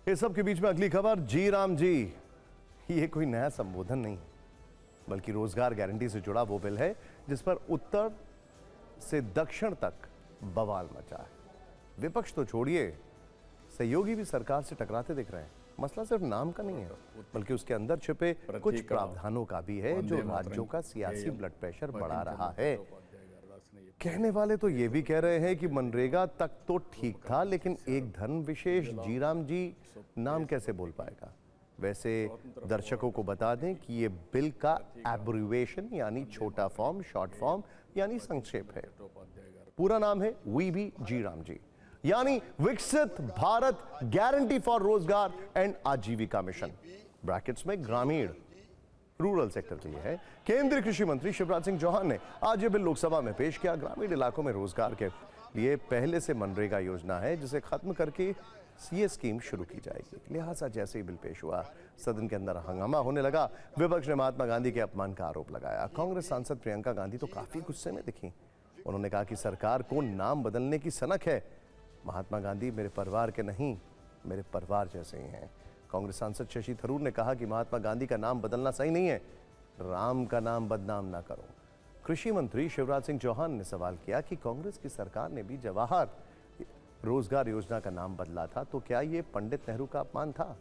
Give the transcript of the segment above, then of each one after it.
इस सब के बीच में अगली खबर, जी राम जी। ये कोई नया संबोधन नहीं है, बल्कि रोजगार गारंटी से जुड़ा वो बिल है जिस पर उत्तर से दक्षिण तक बवाल मचा है। विपक्ष तो छोड़िए, सहयोगी भी सरकार से टकराते दिख रहे हैं। मसला सिर्फ नाम का नहीं है, बल्कि उसके अंदर छिपे कुछ प्रावधानों का भी है जो राज्यों का सियासी ब्लड प्रेशर बढ़ा रहा है। कहने वाले तो ये भी कह रहे हैं कि मनरेगा तक तो ठीक था, लेकिन एक धन विशेष जी राम जी नाम कैसे बोल पाएगा। वैसे दर्शकों को बता दें कि ये बिल का एब्रिविएशन यानी छोटा फॉर्म, शॉर्ट फॉर्म यानी संक्षेप है। पूरा नाम है वीबी जी राम जी, यानी विकसित भारत गारंटी फॉर रोजगार एंड आजीविका मिशन, ब्रैकेट्स में ग्रामीण रूरल सेक्टर के लिए है। केंद्रीय कृषि मंत्री शिवराज सिंह चौहान ने आज ये बिल लोकसभा में पेश किया। ग्रामीण इलाकों में रोजगार के लिए पहले से मनरेगा योजना है जिसे खत्म करके ये स्कीम शुरू की जाएगी। लिहाजा जैसे ही बिल पेश हुआ, सदन के अंदर हंगामा होने लगा। विपक्ष ने महात्मा गांधी के अपमान का आरोप लगाया। कांग्रेस सांसद प्रियंका गांधी तो काफी गुस्से में दिखी। उन्होंने कहा कि सरकार को नाम बदलने की सनक है। महात्मा गांधी मेरे परिवार के नहीं, मेरे परिवार जैसे ही हैं। कांग्रेस सांसद शशि थरूर ने कहा कि महात्मा गांधी का नाम बदलना सही नहीं है, राम का नाम बदनाम ना करो। कृषि मंत्री शिवराज सिंह चौहान ने सवाल किया कि कांग्रेस की सरकार ने भी जवाहर रोजगार योजना का नाम बदला था, तो क्या ये पंडित नेहरू का अपमान था।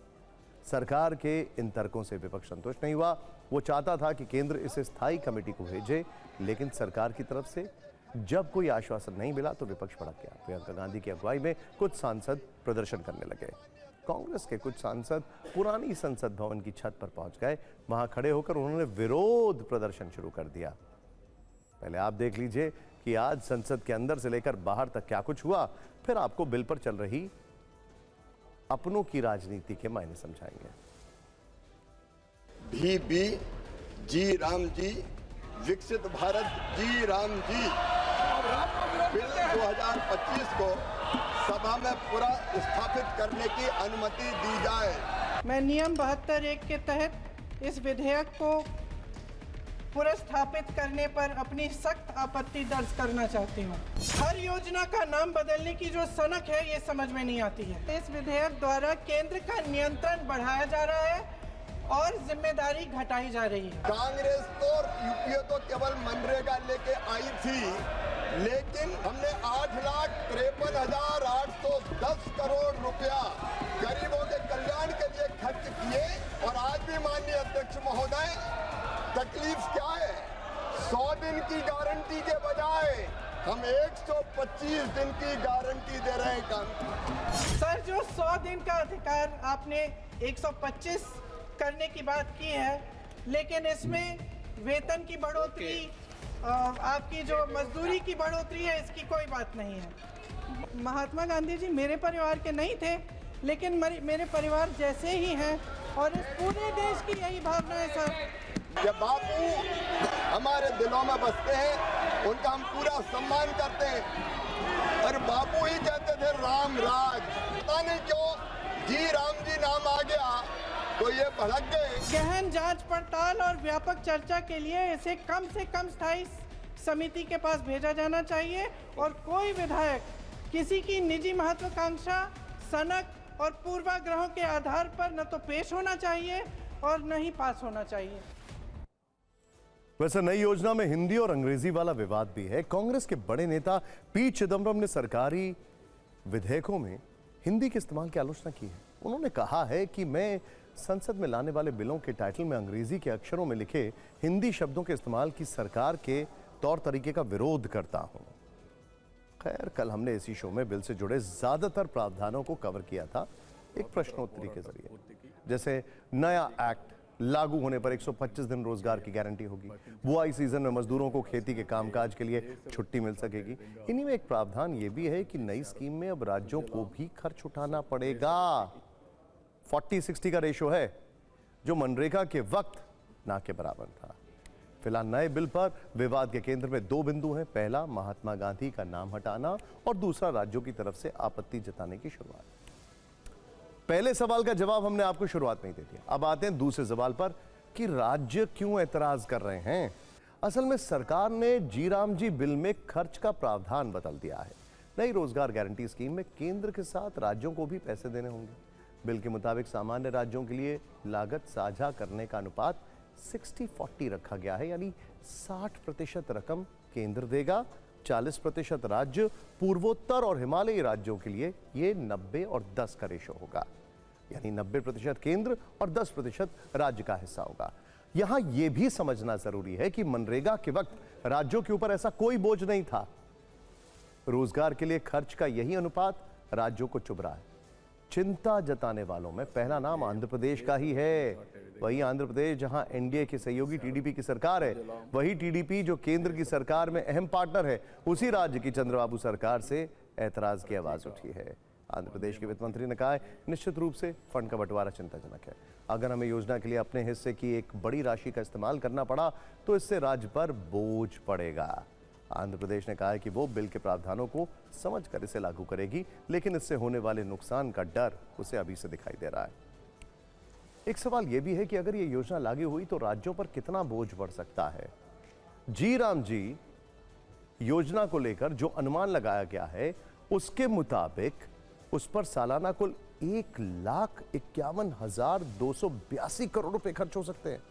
सरकार के इन तर्कों से विपक्ष संतुष्ट नहीं हुआ। वो चाहता था कि केंद्र इसे स्थायी कमेटी को भेजे, लेकिन सरकार की तरफ से जब कोई आश्वासन नहीं मिला तो विपक्ष भड़क गया। प्रियंका गांधी की अगुवाई में कुछ सांसद प्रदर्शन करने लगे। कांग्रेस के कुछ सांसद पुरानी संसद भवन की छत पर पहुंच गए। वहां खड़े होकर उन्होंने विरोध प्रदर्शन शुरू कर दिया। पहले आप देख लीजिए कि आज संसद के अंदर से लेकर बाहर तक क्या कुछ हुआ, फिर आपको बिल पर चल रही अपनों की राजनीति के मायने समझाएंगे। भी जी राम जी, विकसित भारत जी राम जी बिल 2025 को सभा में पूरा स्थापित करने की अनुमति दी जाए। मैं नियम 72(1) के तहत इस विधेयक को पुनर्स्थापित करने पर अपनी सख्त आपत्ति दर्ज करना चाहती हूँ। हर योजना का नाम बदलने की जो सनक है, ये समझ में नहीं आती है। इस विधेयक द्वारा केंद्र का नियंत्रण बढ़ाया जा रहा है और जिम्मेदारी घटाई जा रही है। कांग्रेस तो यूपीए तो केवल मनरेगा लेके आई थी, लेकिन हमने 8,53,810 करोड़ रुपया गरीबों के कल्याण के लिए खर्च किए। और आज भी माननीय अध्यक्ष महोदय, तकलीफ क्या है, 100 दिन की गारंटी के बजाय हम 125 दिन की गारंटी दे रहे हैं। काम सर, जो 100 दिन का अधिकार आपने 125 करने की बात की है, लेकिन इसमें वेतन की बढ़ोतरी, आपकी जो मजदूरी की बढ़ोतरी है, इसकी कोई बात नहीं है। महात्मा गांधी जी मेरे परिवार के नहीं थे, लेकिन मेरे परिवार जैसे ही हैं और इस पूरे देश की यही भावना है सर। जब बापू हमारे दिलों में बसते हैं, उनका हम पूरा सम्मान करते हैं। और बापू ही कहते थे राम राज, पता नहीं क्यों जी राम जी नाम आ गया तो ये भड़क गए। गहन जांच पड़ताल और व्यापक चर्चा के लिए इसे कम से कम स्थायी समिति के पास भेजा जाना चाहिए और कोई विधायक किसी की निजी महत्वाकांक्षा, सनक और पूर्वाग्रहों के आधार पर न तो पेश होना चाहिए और न ही पास होना चाहिए। वैसे नई योजना में हिंदी और अंग्रेजी वाला विवाद भी है। कांग्रेस के बड़े नेता पी चिदम्बरम ने सरकारी विधेयकों में हिंदी के इस्तेमाल की आलोचना की है। उन्होंने कहा है कि मैं संसद में लाने वाले बिलों के टाइटल में अंग्रेजी के अक्षरों में लिखे हिंदी शब्दों के इस्तेमाल की सरकार के तौर तरीके का विरोध करता हूं। खैर, कल हमने इसी शो में बिल से जुड़े ज्यादातर प्रावधानों को कवर किया था एक प्रश्नोत्तरी के जरिए। जैसे नया एक्ट लागू होने पर 125 दिन रोजगार की गारंटी होगी, बुआई सीजन में मजदूरों को खेती के कामकाज के लिए छुट्टी मिल सकेगी। इन्हीं में एक प्रावधान यह भी है कि नई स्कीम में अब राज्यों को भी खर्च उठाना पड़ेगा। 40-60 का रेशो है, जो मनरेगा के वक्त ना के बराबर था। फिलहाल नए बिल पर विवाद के केंद्र में 2 बिंदु हैं। पहला, महात्मा गांधी का नाम हटाना, और दूसरा, राज्यों की तरफ से आपत्ति जताने की शुरुआत। पहले सवाल का जवाब हमने आपको शुरुआत में ही दे दिया। अब आते हैं दूसरे सवाल पर कि राज्य क्यों ऐतराज कर रहे हैं। असल में सरकार ने जी राम जी बिल में खर्च का प्रावधान बदल दिया है। नई रोजगार गारंटी स्कीम में केंद्र के साथ राज्यों को भी पैसे देने होंगे। बिल के मुताबिक सामान्य राज्यों के लिए लागत साझा करने का अनुपात 60-40 रखा गया है, यानी 60% रकम केंद्र देगा, 40% राज्य, पूर्वोत्तर और हिमालयी राज्यों के लिए ये 90 और 10 का रेशो होगा, यानी 90% केंद्र और 10% राज्य का हिस्सा होगा। यहां यह भी समझना जरूरी है कि मनरेगा के वक्त राज्यों के ऊपर ऐसा कोई बोझ नहीं था। रोजगार के लिए खर्च का यही अनुपात राज्यों को चुभ रहा है। चिंता जताने वालों में पहला नाम आंध्र प्रदेश का ही है। वही आंध्र प्रदेश जहां एनडीए की सहयोगी टीडीपी की सरकार है, वही टीडीपी जो केंद्र की सरकार में अहम पार्टनर है, उसी राज्य की चंद्रबाबू सरकार से ऐतराज की आवाज उठी है। आंध्र प्रदेश के वित्त मंत्री ने कहा है, निश्चित रूप से फंड का बंटवारा चिंताजनक है। अगर हमें योजना के लिए अपने हिस्से की एक बड़ी राशि का इस्तेमाल करना पड़ा तो इससे राज्य पर बोझ पड़ेगा। आंध्र प्रदेश ने कहा है कि वो बिल के प्रावधानों को समझकर इसे लागू करेगी, लेकिन इससे होने वाले नुकसान का डर उसे अभी से दिखाई दे रहा है। एक सवाल यह भी है कि अगर ये योजना लागू हुई तो राज्यों पर कितना बोझ बढ़ सकता है। जी राम जी योजना को लेकर जो अनुमान लगाया गया है उसके मुताबिक उस पर सालाना कुल 1,51,282 करोड़ रुपए खर्च हो सकते हैं।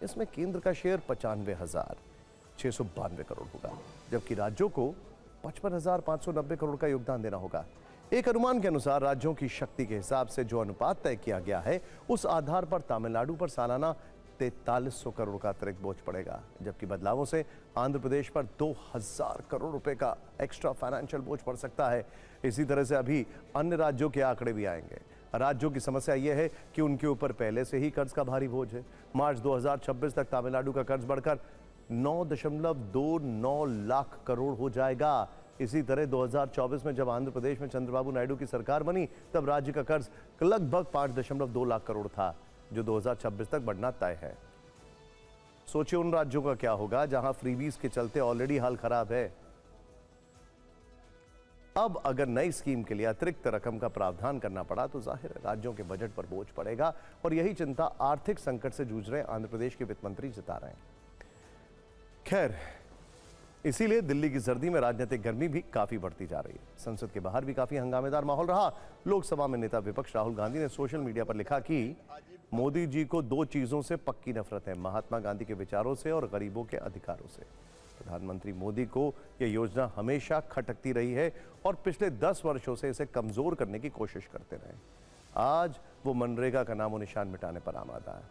इसमें केंद्र का शेयर 95,692 करोड़ होगा, जबकि राज्यों को 55,590 करोड़ का योगदान देना होगा। एक अनुमान के अनुसार राज्यों की शक्ति के हिसाब से जो अनुपात तय किया गया है उस आधार पर तमिलनाडु पर सालाना 4300 करोड़ का अतिरिक्त बोझ पड़ेगा, जबकि बदलावों से आंध्र प्रदेश पर 2000 करोड़ रुपए का एक्स्ट्रा फाइनेंशियल बोझ पड़ सकता है। इसी तरह से अभी अन्य राज्यों के आंकड़े भी आएंगे। राज्यों की समस्या यह है कि उनके ऊपर पहले से ही कर्ज का भारी बोझ है। मार्च 2026 तक तमिलनाडु का कर्ज बढ़कर 9.29 लाख करोड़ हो जाएगा। इसी तरह 2024 में जब आंध्र प्रदेश में चंद्रबाबू नायडू की सरकार बनी तब राज्य का कर्ज लगभग 5.2 लाख करोड़ था, जो 2026 तक बढ़ना तय है। सोचिए उन राज्यों का क्या होगा जहां फ्रीबीज के चलते ऑलरेडी हाल खराब है। अब अगर नई स्कीम के लिए अतिरिक्त रकम का प्रावधान करना पड़ा तो जाहिर है राज्यों के बजट पर बोझ पड़ेगा, और यही चिंता आर्थिक संकट से जूझ रहे आंध्र प्रदेश के वित्त मंत्री जता रहे हैं। खैर, इसीलिए दिल्ली की सर्दी में राजनीतिक गर्मी भी काफी बढ़ती जा रही है। संसद के बाहर भी काफी हंगामेदार माहौल रहा। लोकसभा में नेता विपक्ष राहुल गांधी ने सोशल मीडिया पर लिखा कि मोदी जी को दो चीजों से पक्की नफरत है, महात्मा गांधी के विचारों से और गरीबों के अधिकारों से। प्रधानमंत्री मोदी को यह योजना हमेशा खटकती रही है और पिछले 10 वर्षों से इसे कमजोर करने की कोशिश करते रहे। आज वो मनरेगा का नामो निशान मिटाने पर आमादा है।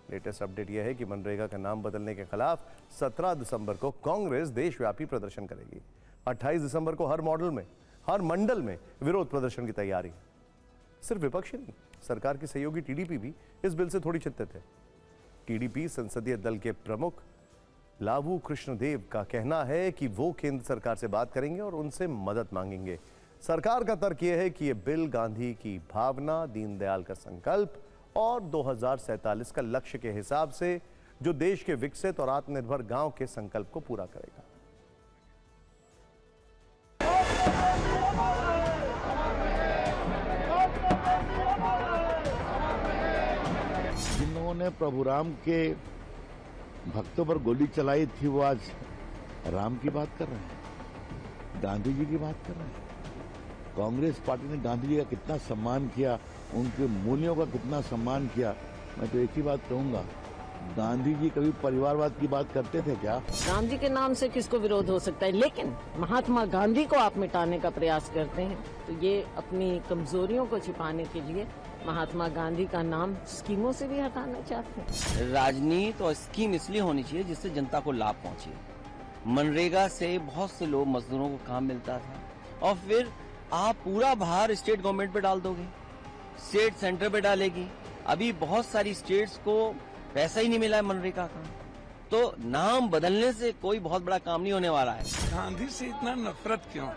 लेटेस्ट अपडेट यह है कि मनरेगा का नाम बदलने के खिलाफ 17 दिसंबर को कांग्रेस देशव्यापी प्रदर्शन करेगी। 28 दिसंबर को हर मॉडल में, हर मंडल में विरोध प्रदर्शन की तैयारी। सिर्फ विपक्ष नहीं, सरकार की सहयोगी टीडीपी भी इस बिल से थोड़ी चिंतित है। टीडीपी संसदीय दल के प्रमुख लावू कृष्णदेव का कहना है कि वो केंद्र सरकार से बात करेंगे और उनसे मदद मांगेंगे। सरकार का तर्क यह है कि यह बिल गांधी की भावना, दीनदयाल का संकल्प और 2047 का लक्ष्य के हिसाब से जो देश के विकसित और आत्मनिर्भर गांव के संकल्प को पूरा करेगा। जिन्होंने प्रभु राम के भक्तों पर गोली चलाई थी वो आज राम की बात कर रहे हैं, गांधी जी की बात कर रहे हैं। कांग्रेस पार्टी ने गांधी जी का कितना सम्मान किया, उनके मूल्यों का कितना सम्मान किया। मैं तो एक ही बात कहूंगा, गांधी जी कभी परिवारवाद की बात करते थे क्या? राम जी के नाम से किसको विरोध हो सकता है, लेकिन महात्मा गांधी को आप मिटाने का प्रयास करते हैं तो ये अपनी कमजोरियों को छिपाने के लिए महात्मा गांधी का नाम स्कीमों से भी हटाना चाहते हैं। राजनीति और स्कीम इसलिए होनी चाहिए जिससे जनता को लाभ पहुंचे। मनरेगा से बहुत से लोग, मजदूरों को काम मिलता था, और फिर आप पूरा भार स्टेट गवर्नमेंट पे डाल दोगे, स्टेट सेंटर पे डालेगी। अभी बहुत सारी स्टेट्स को पैसा ही नहीं मिला है मनरेगा का, तो नाम बदलने से कोई बहुत बड़ा काम नहीं होने वाला है। गांधी से इतना नफरत क्यों?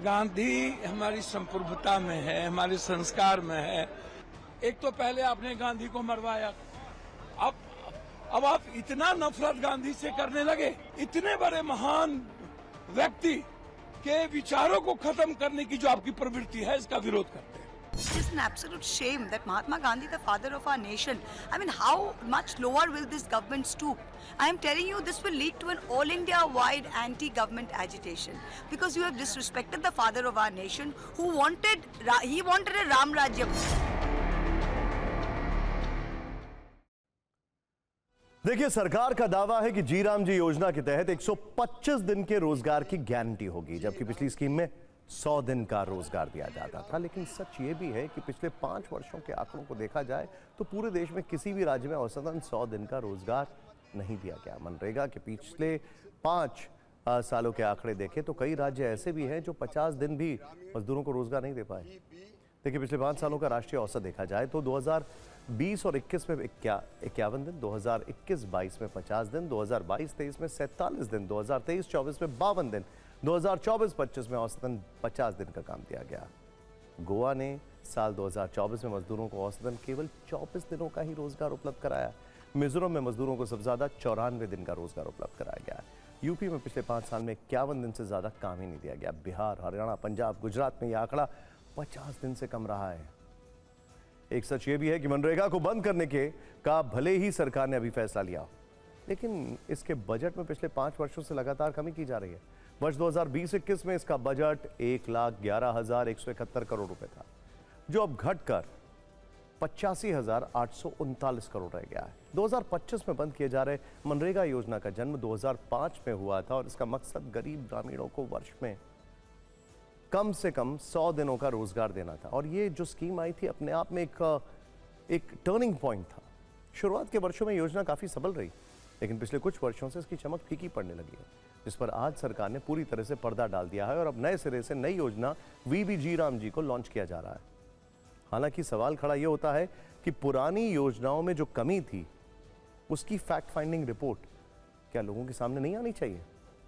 गांधी हमारी संप्रभुता में है, हमारे संस्कार में है। एक तो पहले आपने गांधी को मरवाया, अब आप इतना नफरत गांधी से करने लगे। इतने बड़े महान व्यक्ति के विचारों को खत्म करने की जो आपकी प्रवृत्ति है, इसका विरोध करते हैं। It's an absolute shame that Mahatma Gandhi, the father of our nation, I mean, how much lower will this government stoop? I am telling you, this will lead to an all India-wide anti-government agitation because you have disrespected the father of our nation who wanted a Ram Rajya. देखिए, सरकार का दावा है कि जी राम जी योजना के तहत 125 दिन के रोजगार की गारंटी होगी, जबकि पिछली स्कीम में 100 दिन का रोजगार दिया जाता था। लेकिन सच ये भी है कि पिछले 5 वर्षों के आंकड़ों को देखा जाए तो पूरे देश में किसी भी राज्य में औसतन 100 दिन का रोजगार नहीं दिया गया। मनरेगा के पिछले 5 सालों के आंकड़े देखें तो कई राज्य ऐसे भी हैं जो 50 दिन भी मजदूरों को रोजगार नहीं दे पाए। देखिए, पिछले 5 सालों का राष्ट्रीय औसत देखा जाए तो 2020 और 21 में 51 दिन, 2021-22 में 50 दिन, 2022-23 में 47 दिन, 2023-24 में 52 दिन, 2024-25 में औसतन 50 दिन का काम दिया गया। गोवा ने साल 2024 में मजदूरों को औसतन केवल 24 दिनों का ही रोजगार उपलब्ध कराया। मिजोरम में मजदूरों को सबसे ज्यादा 94 दिन का रोजगार उपलब्ध कराया गया। यूपी में पिछले 5 साल में 51 दिन से ज्यादा काम ही नहीं दिया गया। बिहार, हरियाणा, पंजाब, गुजरात में यह आंकड़ा 50 दिन से कम रहा है। एक सच ये भी है कि मनरेगा को बंद करने का भले ही सरकार ने अभी फैसला लिया, लेकिन इसके बजट में पिछले 5 वर्षों से लगातार कमी की जा रही है। वर्ष 2020-21 में इसका बजट 1,11,171 करोड़ रुपए था, जो अब घटकर 85,839 करोड़ रह गया है। 2025 में बंद किए जा रहे मनरेगा योजना का जन्म 2005 में हुआ था और इसका मकसद गरीब ग्रामीणों को वर्ष में कम से कम 100 दिनों का रोजगार देना था। और ये जो स्कीम आई थी अपने आप में एक टर्निंग पॉइंट था। शुरुआत के वर्षों में योजना काफी सबल रही, लेकिन पिछले कुछ वर्षों से इसकी चमक फीकी पड़ने लगी है, जिस पर आज सरकार ने पूरी तरह से पर्दा डाल दिया है और अब नए सिरे से नई योजना वीबी जी राम जी को लॉन्च किया जा रहा है। हालांकि सवाल खड़ा यह होता है कि पुरानी योजनाओं में जो कमी थी उसकी फैक्ट फाइंडिंग रिपोर्ट क्या लोगों के सामने नहीं आनी चाहिए?